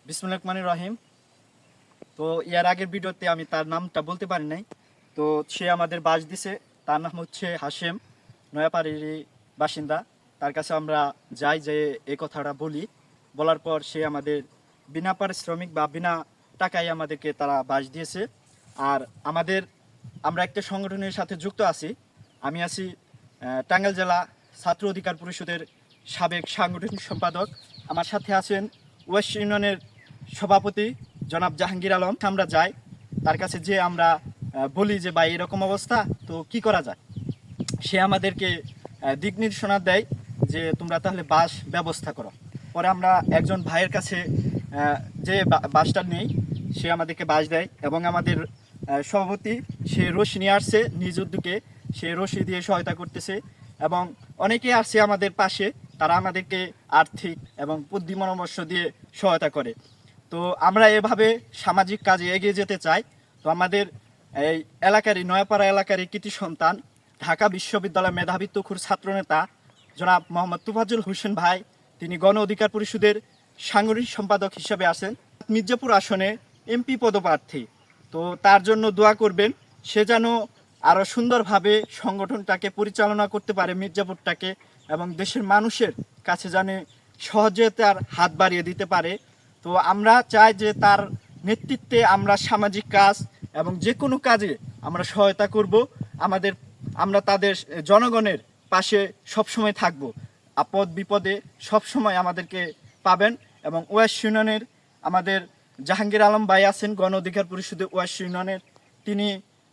বিসমিল্লাহির রহমানির রহিম। তো এর আগের ভিডিওতে আমি তার নামটা বলতে পারি নাই। তো সে আমাদের বাস দিছে, তার নাম হচ্ছে হাশেম, নয়াপাড়ির বাসিন্দা। তার কাছে আমরা যাই, যে এই কথাটা বলি। বলার পর সে আমাদের বিনা পারিশ্রমিক বা বিনা টাকায় আমাদেরকে তারা বাস দিয়েছে। আর আমরা একটা সংগঠনের সাথে যুক্ত আছি। আমি আছি টাঙ্গাইল জেলা ছাত্র অধিকার পরিষদের সাবেক সাংগঠনিক সম্পাদক। আমার সাথে আছেন ওয়েস্ট ইউনিয়নের সভাপতি জনাব জাহাঙ্গীর আলম। আমরা যাই তার কাছে, যে আমরা বলি যে ভাই এরকম অবস্থা, তো কি করা যায়। সে আমাদেরকে দিক নির্দেশনা দেয় যে তোমরা তাহলে বাস ব্যবস্থা করো। পরে আমরা একজন ভাইয়ের কাছে যে বাসটা নেই, সে আমাদেরকে বাস দেয়। এবং আমাদের সভাপতি সে রশি নিয়ে আসছে নিজ উদ্যোগে, সে রশি দিয়ে সহায়তা করতেছে। এবং অনেকে আসছে আমাদের পাশে, তারা আমাদেরকে আর্থিক এবং বুদ্ধি পরামর্শ দিয়ে সহায়তা করে। তো আমরা এভাবে সামাজিক কাজে এগিয়ে যেতে চাই। তো আমাদের এই এলাকারই নয়াপাড়া এলাকারই কৃতি সন্তান, ঢাকা বিশ্ববিদ্যালয় মেধাবী তুখুর ছাত্রনেতা জনাব মোহাম্মদ তুফাজ্জল হোসেন ভাই, তিনি গণ অধিকার পরিষদের সাংগঠনিক সম্পাদক হিসেবে আছেন মির্জাপুর আসনে এমপি পদপ্রার্থী। তো তার জন্য দোয়া করবেন, সে যেন আরও সুন্দরভাবে সংগঠনটাকে পরিচালনা করতে পারে, মির্জাপুরটাকে, এবং দেশের মানুষের কাছে জানে সহযোগিতার হাত বাড়িয়ে দিতে পারে। তো আমরা চাই যে তার নেতৃত্বে আমরা সামাজিক কাজ এবং যে কোনো কাজে আমরা সহায়তা করব। আমরা তাদের জনগণের পাশে সবসময় থাকব। আপদ বিপদে সবসময় আমাদেরকে পাবেন। এবং ওয়েস্ট ইউনিয়নের আমাদের জাহাঙ্গীর আলম ভাই আছেন গণ অধিকার পরিষদে ওয়েস্ট ইউনিয়নের, তিনি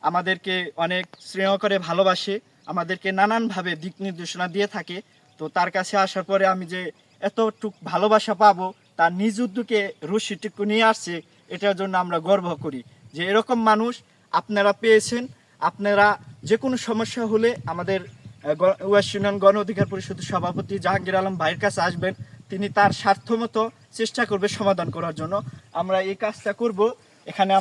আমাদেরকে অনেক স্নেহ করে ভালোবাসে, আমাদেরকে নানানভাবে দিক নির্দেশনা দিয়ে থাকে। তো তার কাছে আসার পরে আমি যে এতটুক ভালোবাসা পাবো, তার নিজ উদ্যোগে রশিটুকু নিয়ে আসছে, এটার জন্য আমরা গর্ব করি যে এরকম মানুষ আপনারা পেয়েছেন। আপনারা যে কোনো সমস্যা হলে আমাদের ওয়েস্ট ইউনিয়ন গণ অধিকার পরিষদের সভাপতি জাহাঙ্গীর আলম ভাইয়ের কাছে আসবেন, তিনি তার স্বার্থমতো চেষ্টা করবে সমাধান করার জন্য। আমরা এই কাজটা করব। এখানে